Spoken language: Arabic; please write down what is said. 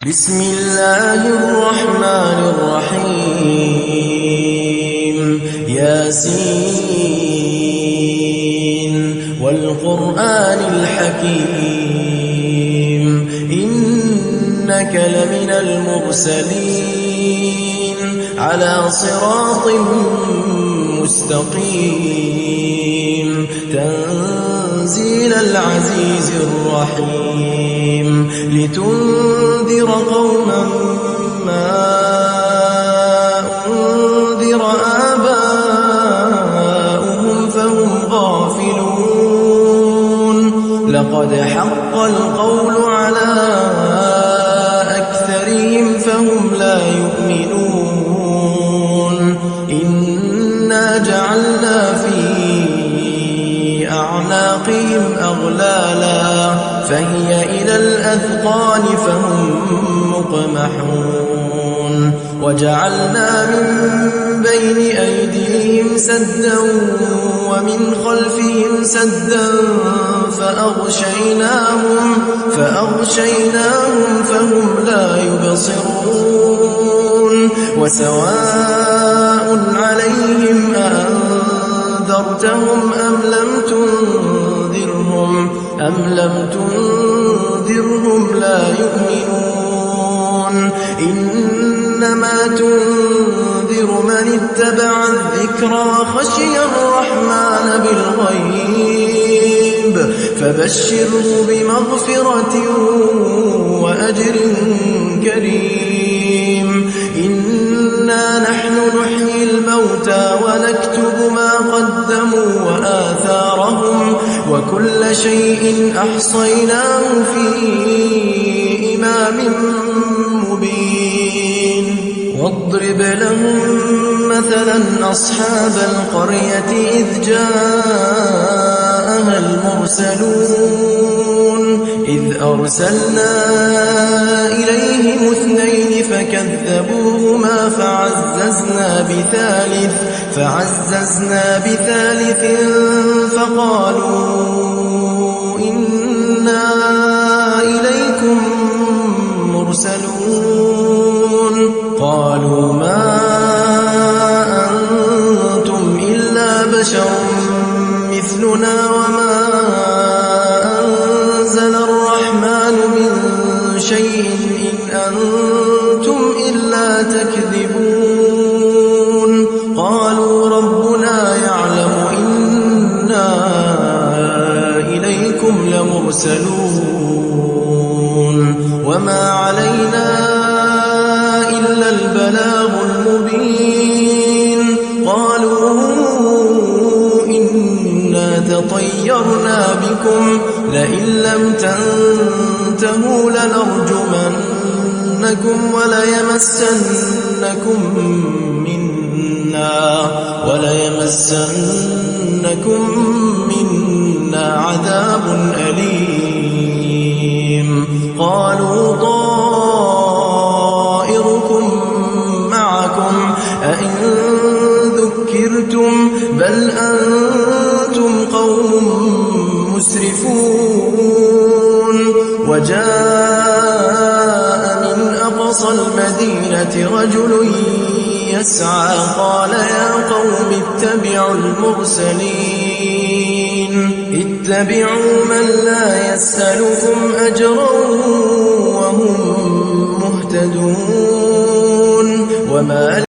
بسم الله الرحمن الرحيم ياسين والقرآن الحكيم إنك لمن المرسلين على صراط مستقيم تنزيل العزيز الرحيم لتنذر قوما ما أنذر آباؤهم فهم غافلون لقد حق القول على أكثرهم فهم لا يؤمنون إنا جعلنا في أعناقهم أغلالا فهي إلى الأذقان فهم مقمحون وجعلنا من بين أيديهم سدا ومن خلفهم سدا فأغشيناهم فهم لا يبصرون وسواء عليهم أأنذرتهم أم لم تنذرهم لا يؤمنون إنما تنذر من اتبع الذكر وخشي الرحمن بالغيب فبشره بمغفرة وأجر كريم إنا نحن نحيي الموتى ونكتب ما قدموا وآثارهم وكل شيء أحصيناه في إمام مبين واضرب لهم مثلا أصحاب القرية إذ جاءها المرسلون إذ أرسلنا إليهم 2 فكذبوهما فعززنا بثالث فقالوا إنا إليكم مرسلون قالوا ما أنتم إلا بشر مثلنا وما أنزل الرحمن من شيء إن أنتم إلا تكذبون قالوا ربنا يعلم إنا إليكم لمرسلون وما علينا إلا البلاغ المبين قالوا إنا تطيرنا بكم لئن لم تنتهوا لنرجمنكم وليمسنكم منا عذاب أليم قالوا طائركم معكم أئن ذكرتم بل أنتم قوم مسرفون وجاء من أقصى المدينة رجل يسعى قال يا قوم اتبعوا من لا يسألكم أجرا وهم مهتدون